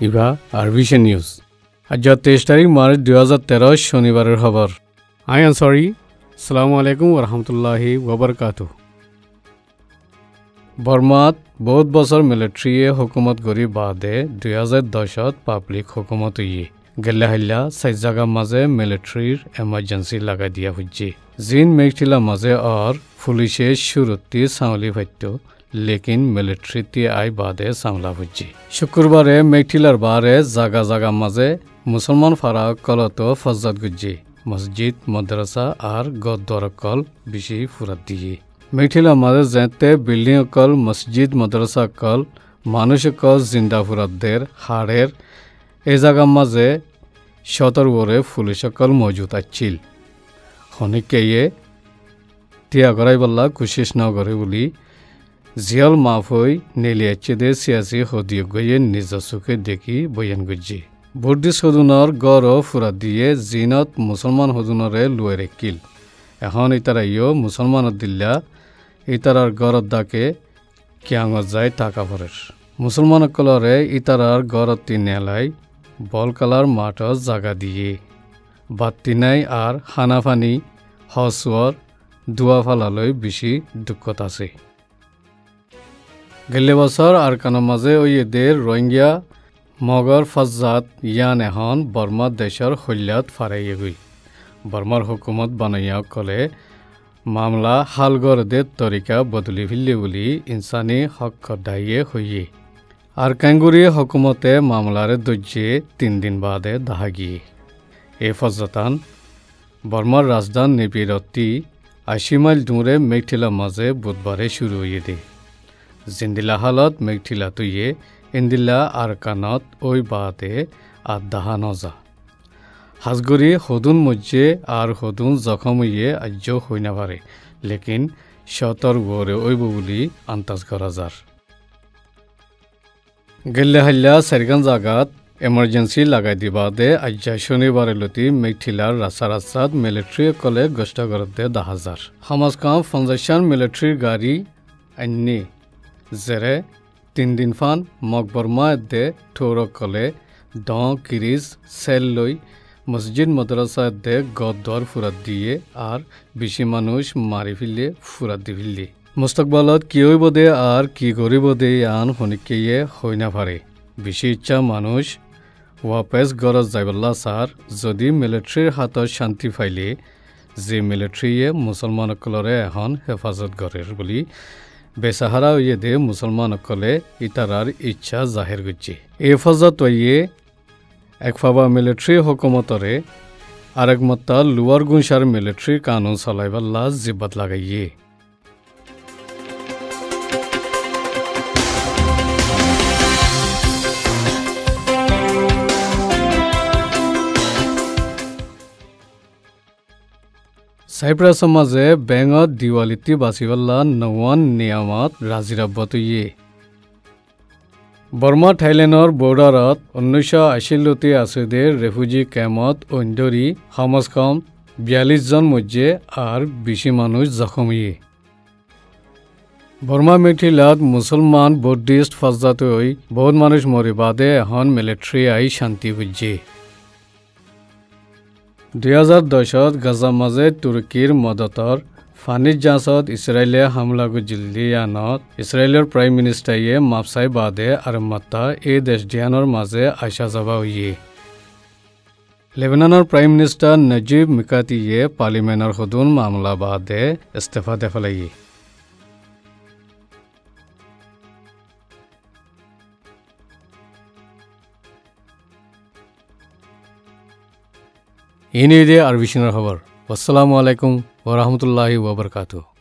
Eva আরভিশন news আজ 23 তারিখ March 2013 শনিবারের খবর আই এম সরি আসসালামু আলাইকুম ওয়া রাহমাতুল্লাহি ওয়া বারাকাতুহু বর্মাত বহুত বছর মিলিটারিয়ে হুকুমত গরি বাদে 2010 পাবলিক হুকুমত ইয়ে গেলে হাইলা সাই জায়গা মাঝে মিলিটারির এমার্জেন্সি লাগা দিয়া হচ্ছে জিন মেঘটিলা মাঝে আর পুলিশে শুরুতি সামলি ভাইতো लेकिन मिलिट्री ती आई बादे सामला हुज्जी शुक्रवारे मेघटिलार बारे जागा जागा माजे मुसलमान फारा कलतो फज्जत गुज्जी मस्जिद मद्रासा और गुरुद्वारा कल बिशी फुरत दिए मेघटिला माजे जेते बिल्डिंग कल मस्जिद मद्रासा कल मानुष कल जिंदा फुरत देर हाड़ेर ए जागा माजे शतर वरे पुलिस कल मौजूद आछिल खनिके ये তিয়া গরাই বল্লা কোশিশ ন করে বলি জিয়াল মাফই নেলিয়াচেদে সিয়াসি হদিয় গয়ে নিজ চোখে দেখি বয়ান গুজি বুদ্ধিস্ট হদুনৰ গড় ফুৰা দিয়ে জিনত মুছলমান হদুনৰে লুৱাই ৰেকিল এখন ইতাৰাইও মুছলমানত দিল্লা ইতাৰাৰ গড়ত দাকে কিয়াঙত যায় টাকা ভৰেৰ মুছলমানসকলৰে ইতাৰাৰ গড়ত তিনেলাই বল কালাৰ মাঠত জাগা দিয়ে বাতি নাই আৰ খানাপানি হসওয়াৰ দুয়া ফালালৈ বেশি দুঃখত আছে গেলে বছৰ আৰকানৰ মাঝে ওই এদেৰ ৰোহিঙ্গা মগৰ ফজ্জাত ইয়ান এখন বৰ্মা দেশৰ হল্যাত ফারাইয়ে গই বর্মার হুকুমত বানাইয়া কলে মামলা হালগর দে তরিকা বদলি ফিল্লে বলি ইনসানি হক খদাইয়ে হইয়ে আর কাঙ্গুরি হুকুমতে মামলারে দজ্জে 3 দিন বাদে দাহাগিয়ে এ ফজ্জাতান বর্মার রাজধান নেপিরতি 80 মাইল দূরে মেঘটিলা মাঝে বুধবারে শুরু হয়ে দে জিন্দিলা হালত মেঘটিলা তুইয়ে ইন্দিলা আরকানত ওই বাদে আর দাহা নজা হাজগরি হদুন মজ্জে আর হদুন জখম হইয়ে আজ্য হই না পারে লেকিন শতর গড়ে ওইব বলি আন্তাজ করা যার গেলে হাল্লা সারিগান জাগাত এমার্জেন্সি লাগাই দিবা দে আজ শনিবারে লতি মেঘটিলার রাস্তাত মিলিটারি কলে গস্ত করতে 10,000 সমাজ কাম ফাউন্ডেশন মিলিটারি গাড়ি আইনি জেরে 3 দিন ফান মকবরমা দে ঠোর কলে ড কিরিজ সেল লই মসজিদ মাদ্রাসা দে গদ্দর ফুরাত দিয়ে আর বেশি মানুষ মারি ফিলে ফুরাত দি ফিলে মুস্তাকবালত কি হইব দে আর কি করিব দে আন হনিকে হই না পারে বেশি ইচ্ছা মানুষ ওয়াপেস গরজ যাইবল্লা সার যদি মিলিটারির হাতত শান্তি পাইলে যে মিলিটারিয়ে মুসলমানসকলরে এখন হেফাজত করের বলি বেসাহারা হইয়ে দে মুসলমানসকলে ইতারার ইচ্ছা জাহির করছে এই হেফাজত হইয়ে একফাবা মিলিটারি হুকুমতরে আরেক মত্তা লোয়ার গুনসার মিলিটারি কানুন চলাইবাল্লা জিব্বাত লাগাইয়ে সাইপ্ৰাসৰ মাঝে বেঙত দিৱালিতি বাচিবল্লা নৱান নিয়ামত ৰাজিৰাব্বতয়ে বৰ্মা থাইলেণ্ডৰ বৰ্ডাৰত 1980 আসুদে ৰেফিউজি ক্যাম্পত অন্ধৰি সমাজ কম 42 জন মধ্যে আৰ বেশি মানুষ জখমিয়ে বৰ্মা মেঘটিলাত মুসলমান বুদ্ধিস্ট ফজ্জাত হৈ বহুত মানুষ মৰি বাদে এখন মিলিটারি আই শান্তি বুঝে 2010 গাজা মাঝে তুর্কির মদতর ফানিজ জাঁচত ইসরায়েলে হামলা গুজিলিয়ানত ইসরায়েলের প্রাইম মিনিস্টারে মাপসাই বাদে আর মাত্তা এই দেশ দিয়ানোর মাঝে আশা যাবা হইয়ে লেবাননের প্রাইম মিনিস্টার নজিব মিকাতিয়ে পার্লিমেন্টর হদুন মামলা বাদে ইস্তফা দেফালাইয়ে ইনি দে আরভিশনের খবর আসসালামু আলাইকুম ওয়া রাহমাতুল্লাহি ওয়া বারাকাতুহু